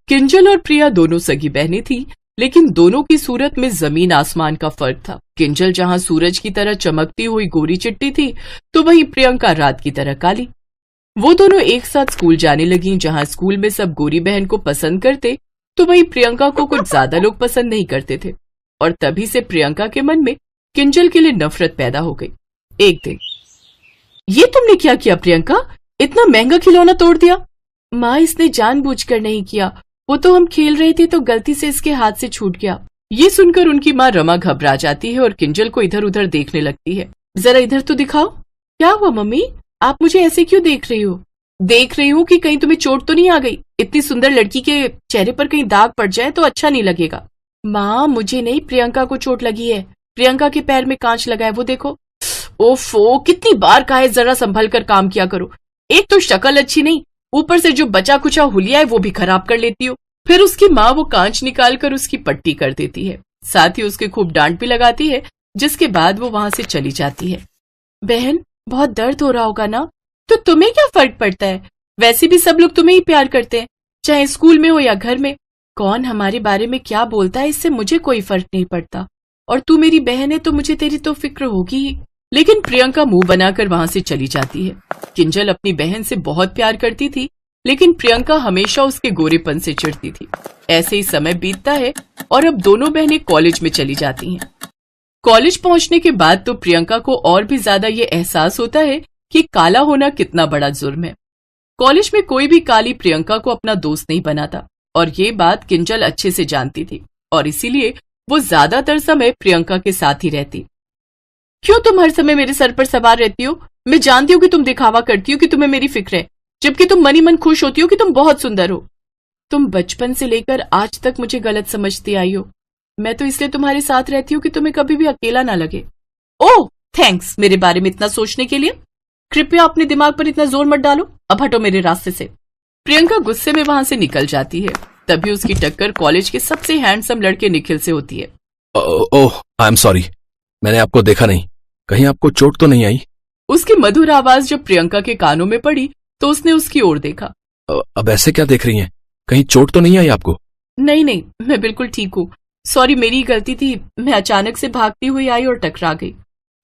किंजल और प्रिया दोनों सगी बहनें थी, लेकिन दोनों की सूरत में जमीन आसमान का फर्क था। किंजल जहां सूरज की तरह चमकती हुई गोरी चिट्टी थी, तो वहीं प्रियंका रात की तरह काली। वो दोनों एक साथ स्कूल जाने लगी। जहां स्कूल में सब गोरी बहन को पसंद करते, तो वहीं प्रियंका को कुछ ज्यादा लोग पसंद नहीं करते थे, और तभी से प्रियंका के मन में किंजल के लिए नफरत पैदा हो गई। एक दिन, ये तुमने क्या किया प्रियंका? इतना महंगा खिलौना तोड़ दिया। माँ, इसने जानबूझकर नहीं किया, वो तो हम खेल रहे थे तो गलती से इसके हाथ से छूट गया। ये सुनकर उनकी माँ रमा घबरा जाती है और किंजल को इधर उधर देखने लगती है। जरा इधर तो दिखाओ। क्या हुआ मम्मी, आप मुझे ऐसे क्यों देख रही हो? देख रही हूँ कि कहीं तुम्हें चोट तो नहीं आ गई। इतनी सुंदर लड़की के चेहरे पर कहीं दाग पड़ जाए तो अच्छा नहीं लगेगा। माँ, मुझे नहीं, प्रियंका को चोट लगी है। प्रियंका के पैर में कांच लगा है, वो देखो। ओफो, कितनी बार कहा है जरा संभल कर काम किया करो। एक तो शक्ल अच्छी नहीं, ऊपर से जो बचा कुचा हुलिया है वो भी खराब कर लेती हो। फिर उसकी माँ वो कांच निकाल कर उसकी पट्टी कर देती है, साथ ही उसके खूब डांट भी लगाती है, जिसके बाद वो वहां से चली जाती है। बहन, बहुत दर्द हो रहा होगा ना? तो तुम्हें क्या फर्क पड़ता है? वैसे भी सब लोग तुम्हें ही प्यार करते हैं, चाहे स्कूल में हो या घर में। कौन हमारे बारे में क्या बोलता है, इससे मुझे कोई फर्क नहीं पड़ता। और तू मेरी बहन है तो मुझे तेरी तो फिक्र होगी ही। लेकिन प्रियंका मुंह बनाकर वहां से चली जाती है। किंजल अपनी बहन से बहुत प्यार करती थी, लेकिन प्रियंका हमेशा उसके गोरेपन से चिढ़ती थी। ऐसे ही समय बीतता है और अब दोनों बहनें कॉलेज में चली जाती हैं। कॉलेज पहुंचने के बाद तो प्रियंका को और भी ज्यादा ये एहसास होता है कि काला होना कितना बड़ा जुर्म है। कॉलेज में कोई भी काली प्रियंका को अपना दोस्त नहीं बनाता, और ये बात किंजल अच्छे से जानती थी, और इसीलिए वो ज्यादातर समय प्रियंका के साथ ही रहती। क्यों तुम हर समय मेरे सर पर सवार रहती हो? मैं जानती हूँ कि तुम दिखावा करती हो कि तुम्हें मेरी फिक्र है, जबकि तुम मनी मन खुश होती हो कि तुम बहुत सुंदर हो। तुम बचपन से लेकर आज तक मुझे गलत समझती आई हो। मैं तो इसलिए तुम्हारे साथ रहती हूँ कि तुम्हें कभी भी अकेला ना लगे। ओह, थैंक्स मेरे बारे में इतना सोचने के लिए। कृपया अपने दिमाग पर इतना जोर मत डालो, अब हटो मेरे रास्ते से। प्रियंका गुस्से में वहां से निकल जाती है। तभी उसकी टक्कर कॉलेज के सबसे हैंडसम लड़के निखिल से होती है। ओह, आई एम सॉरी, मैंने आपको देखा नहीं। कहीं आपको चोट तो नहीं आई? उसकी मधुर आवाज जब प्रियंका के कानों में पड़ी तो उसने उसकी ओर देखा। अब ऐसे क्या देख रही हैं? कहीं चोट तो नहीं आई आपको? नहीं नहीं, मैं बिल्कुल ठीक हूँ। सॉरी, मेरी गलती थी। मैं अचानक से भागती हुई आई और टकरा गई।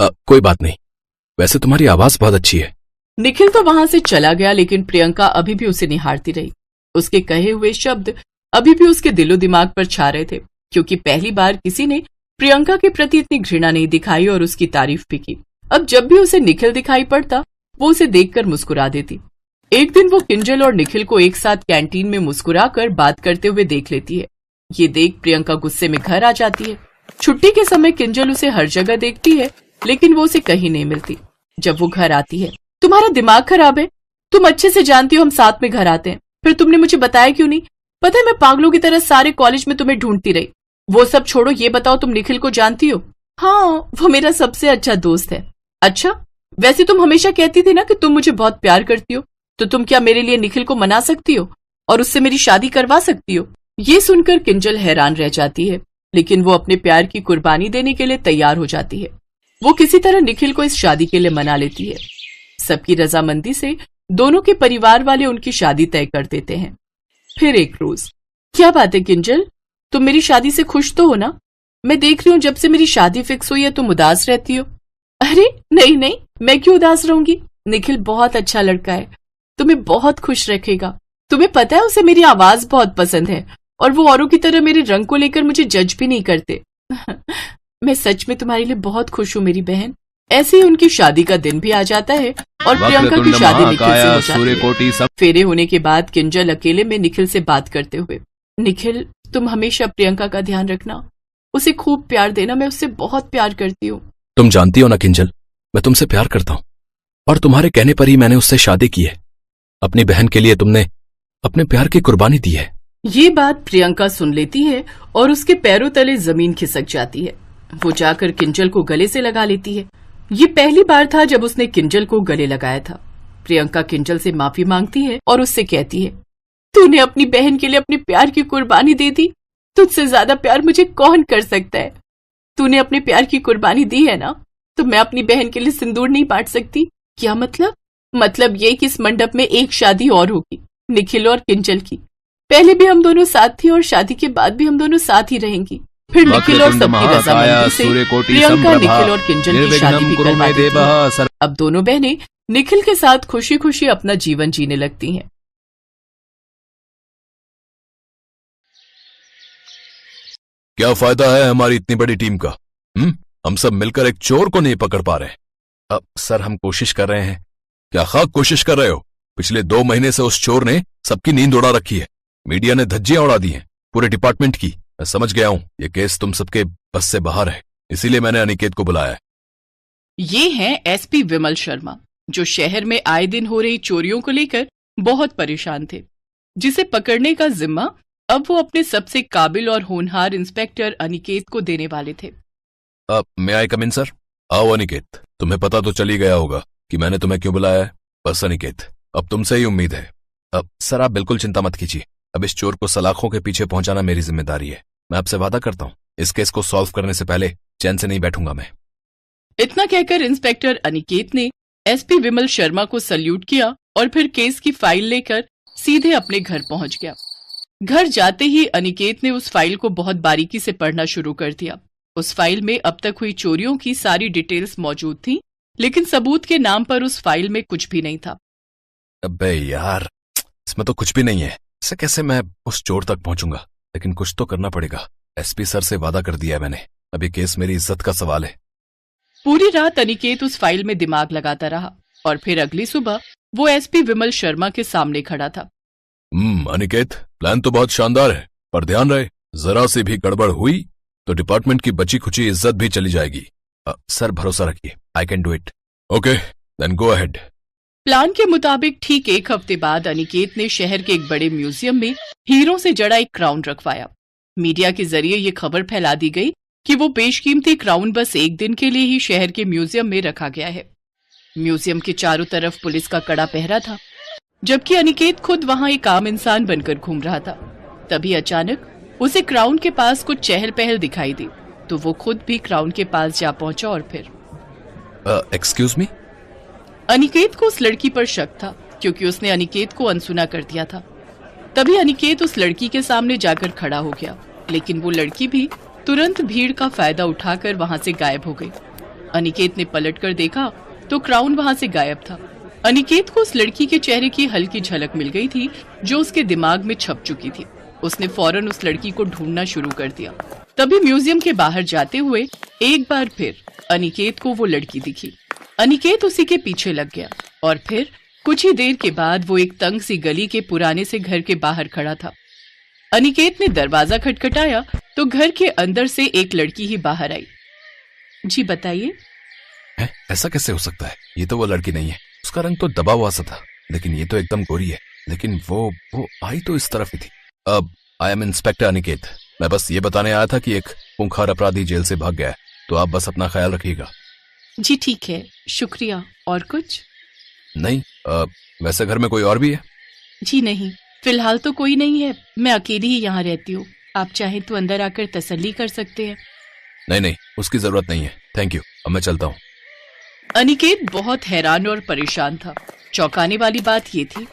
कोई बात नहीं, वैसे तुम्हारी आवाज बहुत अच्छी है। निखिल तो वहां से चला गया, लेकिन प्रियंका अभी भी उसे निहारती रही। उसके कहे हुए शब्द अभी भी उसके दिलो दिमाग पर छा रहे थे, क्योंकि पहली बार किसी ने प्रियंका के प्रति इतनी घृणा नहीं दिखाई और उसकी तारीफ भी की। अब जब भी उसे निखिल दिखाई पड़ता, वो उसे देखकर मुस्कुरा देती। एक दिन वो किंजल और निखिल को एक साथ कैंटीन में मुस्कुराकर बात करते हुए देख लेती है। ये देख प्रियंका गुस्से में घर आ जाती है। छुट्टी के समय किंजल उसे हर जगह देखती है, लेकिन वो उसे कहीं नहीं मिलती। जब वो घर आती है, तुम्हारा दिमाग खराब है? तुम अच्छे से जानती हो हम साथ में घर आते हैं, फिर तुमने मुझे बताया क्यों नहीं? पता है मैं पागलों की तरह सारे कॉलेज में तुम्हें ढूंढती रही। वो सब छोड़ो, ये बताओ तुम निखिल को जानती हो? हाँ, वो मेरा सबसे अच्छा दोस्त है। अच्छा, वैसे तुम हमेशा कहती थी ना कि तुम मुझे बहुत प्यार करती हो, तो तुम क्या मेरे लिए निखिल को मना सकती हो और उससे मेरी शादी करवा सकती हो? ये सुनकर किंजल हैरान रह जाती है, लेकिन वो अपने प्यार की कुर्बानी देने के लिए तैयार हो जाती है। वो किसी तरह निखिल को इस शादी के लिए मना लेती है। सबकी रजामंदी से दोनों के परिवार वाले उनकी शादी तय कर देते हैं। फिर एक रोज, क्या बात है किंजल, तुम मेरी शादी से खुश तो हो ना? मैं देख रही हूँ जब से मेरी शादी फिक्स हुई है तुम उदास रहती हो। अरे नहीं नहीं, मैं क्यों उदास रहूंगी? निखिल बहुत अच्छा लड़का है, तुम्हें बहुत खुश रखेगा। तुम्हें पता है उसे मेरी आवाज बहुत पसंद है, और वो औरों की तरह मेरे रंग को लेकर मुझे जज भी नहीं करते। मैं सच में तुम्हारे लिए बहुत खुश हूँ मेरी बहन। ऐसे ही उनकी शादी का दिन भी आ जाता है और प्रियंका की शादी निखिल से हो जाती है। फेरे होने के बाद किंजल अकेले में निखिल से बात करते हुए, निखिल तुम हमेशा प्रियंका का ध्यान रखना, उसे खूब प्यार देना, मैं उससे बहुत प्यार करती हूँ। तुम जानती हो ना किंजल, मैं तुमसे प्यार करता हूँ, और तुम्हारे कहने पर ही मैंने उससे शादी की है। अपनी बहन के लिए तुमने अपने प्यार की कुर्बानी दी है। ये बात प्रियंका सुन लेती है और उसके पैरों तले जमीन खिसक जाती है। वो जाकर किंजल को गले से लगा लेती है। ये पहली बार था जब उसने किंजल को गले लगाया था। प्रियंका किंजल से माफी मांगती है और उससे कहती है, तूने अपनी बहन के लिए अपने प्यार की कुर्बानी दे दी, तुझसे ज्यादा प्यार मुझे कौन कर सकता है? तूने अपने प्यार की कुर्बानी दी है ना, तो मैं अपनी बहन के लिए सिंदूर नहीं बांट सकती? क्या मतलब? मतलब ये कि इस मंडप में एक शादी और होगी, निखिल और किंजल की। पहले भी हम दोनों साथ थी और शादी के बाद भी हम दोनों साथ ही रहेंगी। फिर निखिल और सबकी रजामंदी से प्रियंका निखिल और किंजल की शादी भी करवा देती है। अब दोनों बहनें निखिल के साथ खुशी खुशी अपना जीवन जीने लगती हैं। क्या फायदा है हमारी इतनी बड़ी टीम का? हम सब मिलकर एक चोर को नहीं पकड़ पा रहे। अब सर हम कोशिश कर रहे हैं। क्या खाक कोशिश कर रहे हो? पिछले 2 महीने से उस चोर ने सबकी नींद उड़ा रखी है। मीडिया ने धज्जियां उड़ा दी हैं पूरे डिपार्टमेंट की। मैं समझ गया हूं ये केस तुम सबके बस से बाहर है, इसीलिए मैंने अनिकेत को बुलाया है। ये हैं एसपी विमल शर्मा, जो शहर में आए दिन हो रही चोरियों को लेकर बहुत परेशान थे, जिसे पकड़ने का जिम्मा अब वो अपने सबसे काबिल और होनहार इंस्पेक्टर अनिकेत को देने वाले थे। अब मैं आई कम इन सर? आओ अनिकेत, तुम्हें पता तो चल ही गया होगा कि मैंने तुम्हें क्यों बुलाया है। बस अनिकेत, अब तुमसे ही उम्मीद है। अब सर आप बिल्कुल चिंता मत कीजिए। अब इस चोर को सलाखों के पीछे पहुंचाना मेरी जिम्मेदारी है। मैं आपसे वादा करता हूं इस केस को सॉल्व करने से पहले चैन से नहीं बैठूंगा मैं। इतना कहकर इंस्पेक्टर अनिकेत ने एसपी विमल शर्मा को सल्यूट किया और फिर केस की फाइल लेकर सीधे अपने घर पहुंच गया। घर जाते ही अनिकेत ने उस फाइल को बहुत बारीकी से पढ़ना शुरू कर दिया। उस फाइल में अब तक हुई चोरियों की सारी डिटेल्स मौजूद थी, लेकिन सबूत के नाम पर उस फाइल में कुछ भी नहीं था। अबे यार, इसमें तो कुछ भी नहीं है। इससे कैसे मैं उस चोर तक पहुंचूंगा? लेकिन कुछ तो करना पड़ेगा। एसपी सर से वादा कर दिया है मैंने। अब ये केस मेरी इज्जत का सवाल है। पूरी रात अनिकेत उस फाइल में दिमाग लगाता रहा और फिर अगली सुबह वो एसपी विमल शर्मा के सामने खड़ा था। अनिकेत, प्लान तो बहुत शानदार है, पर ध्यान रहे जरा सी भी गड़बड़ हुई तो डिपार्टमेंट की बची खुची इज्जत भी चली जाएगी। सर भरोसा रखिए, I can do it. Okay then go ahead. Plan के मुताबिक ठीक 1 हफ्ते बाद अनिकेत ने शहर के एक बड़े म्यूजियम में हीरों से जड़ा एक क्राउन रखवाया। मीडिया के जरिए ये खबर फैला दी गई कि वो बेशकीमती क्राउन बस 1 दिन के लिए ही शहर के म्यूजियम में रखा गया है। म्यूजियम के चारों तरफ पुलिस का कड़ा पहरा था, जबकि अनिकेत खुद वहां एक आम इंसान बनकर घूम रहा था। तभी अचानक उसे क्राउन के पास कुछ चहल पहल दिखाई दी, तो वो खुद भी क्राउन के पास जा पहुंचा और फिर एक्सक्यूज मी। अनिकेत को उस लड़की पर शक था, क्योंकि उसने अनिकेत को अनसुना कर दिया था। तभी अनिकेत उस लड़की के सामने जाकर खड़ा हो गया, लेकिन वो लड़की भी तुरंत भीड़ का फायदा उठाकर वहां से गायब हो गई। अनिकेत ने पलटकर देखा तो क्राउन वहां से गायब था। अनिकेत को उस लड़की के चेहरे की हल्की झलक मिल गई थी, जो उसके दिमाग में छप चुकी थी। उसने फौरन उस लड़की को ढूंढना शुरू कर दिया। तभी म्यूजियम के बाहर जाते हुए एक बार फिर अनिकेत को वो लड़की दिखी। अनिकेत उसी के पीछे लग गया और फिर कुछ ही देर के बाद वो एक तंग सी गली के पुराने से घर के बाहर खड़ा था। अनिकेत ने दरवाजा खटखटाया तो घर के अंदर से एक लड़की ही बाहर आई। जी बताइए। ऐसा कैसे हो सकता है? ये तो वो लड़की नहीं है। उसका रंग तो दबा हुआ सा था, लेकिन ये तो एकदम गोरी है। लेकिन वो आई तो इस तरफ ही थी। अब आई एम इंस्पेक्टर अनिकेत। मैं बस ये बताने आया था कि एक खूंखार अपराधी जेल से भाग गया है, तो आप बस अपना ख्याल रखिएगा। जी ठीक है, शुक्रिया। और कुछ? नहीं, वैसे घर में कोई और भी है? जी नहीं, फिलहाल तो कोई नहीं है। मैं अकेली ही यहाँ रहती हूँ। आप चाहें तो अंदर आकर तसल्ली कर सकते हैं। नहीं, उसकी जरूरत नहीं है, थैंक यू। अब मैं चलता हूँ। अनिकेत बहुत हैरान और परेशान था। चौंकाने वाली बात ये थी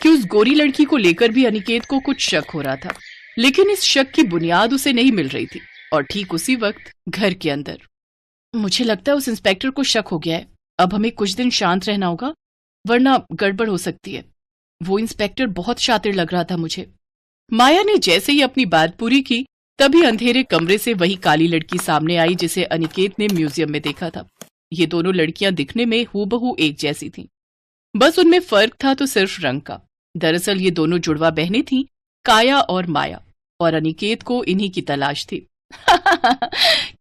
कि उस गोरी लड़की को लेकर भी अनिकेत को कुछ शक हो रहा था, लेकिन इस शक की बुनियाद उसे नहीं मिल रही थी। और ठीक उसी वक्त घर के अंदर, मुझे लगता है उस इंस्पेक्टर को शक हो गया है। अब हमें कुछ दिन शांत रहना होगा, वरना गड़बड़ हो सकती है। वो इंस्पेक्टर बहुत शातिर लग रहा था मुझे। माया ने जैसे ही अपनी बात पूरी की, तभी अंधेरे कमरे से वही काली लड़की सामने आई जिसे अनिकेत ने म्यूजियम में देखा था। ये दोनों लड़कियां दिखने में हूबहू एक जैसी थीं। बस उनमें फर्क था तो सिर्फ रंग का। दरअसल ये दोनों जुड़वा बहनें थीं, काया और माया, और अनिकेत को इन्हीं की तलाश थी।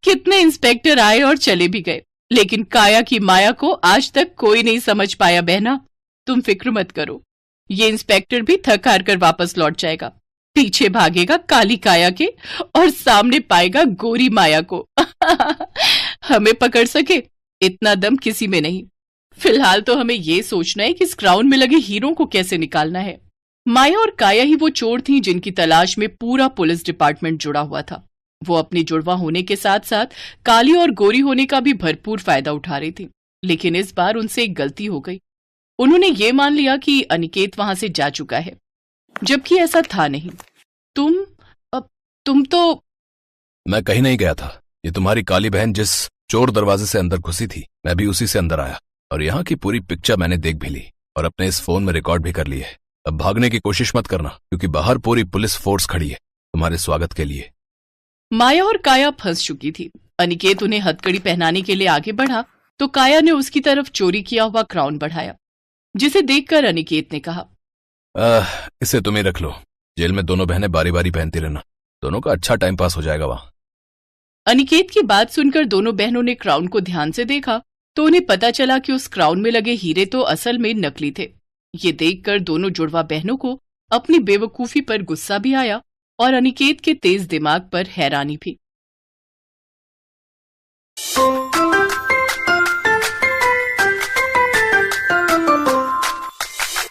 कितने इंस्पेक्टर आए और चले भी गए, लेकिन काया की माया को आज तक कोई नहीं समझ पाया। बहना, तुम फिक्र मत करो, ये इंस्पेक्टर भी थक हार कर वापस लौट जाएगा। पीछे भागेगा काली काया के और सामने पाएगा गोरी माया को। हमें पकड़ सके इतना दम किसी में नहीं। फिलहाल तो हमें ये सोचना है कि इस क्राउन में लगे हीरों को कैसे निकालना है। माया और काया ही वो चोर थीं जिनकी तलाश में पूरा पुलिस डिपार्टमेंट जुड़ा हुआ था। वो अपनी जुड़वा होने के साथ साथ काली और गोरी होने का भी भरपूर फायदा उठा रही थी। लेकिन इस बार उनसे एक गलती हो गई। उन्होंने ये मान लिया कि अनिकेत वहां से जा चुका है, जबकि ऐसा था नहीं। तुम तो। मैं कहीं नहीं गया था। ये तुम्हारी काली बहन जिस चोर दरवाजे से अंदर घुसी थी, मैं भी उसी से अंदर आया और यहाँ की पूरी पिक्चर मैंने देख भी ली और अपने इस फोन में रिकॉर्ड भी कर ली है। अब भागने की कोशिश मत करना, क्योंकि बाहर पूरी पुलिस फोर्स खड़ी है तुम्हारे स्वागत के लिए। माया और काया फंस चुकी थी। अनिकेत उन्हें हथकड़ी पहनाने के लिए आगे बढ़ा तो काया ने उसकी तरफ चोरी किया हुआ क्राउन बढ़ाया, जिसे देखकर अनिकेत ने कहा, इसे तुम ही रख लो। जेल में दोनों बहनें बारी बारी पहनती रहना, दोनों का अच्छा टाइम पास हो जाएगा वहां। अनिकेत की बात सुनकर दोनों बहनों ने क्राउन को ध्यान से देखा तो उन्हें पता चला कि उस क्राउन में लगे हीरे तो असल में नकली थे। ये देखकर दोनों जुड़वा बहनों को अपनी बेवकूफी पर गुस्सा भी आया और अनिकेत के तेज दिमाग पर हैरानी भी।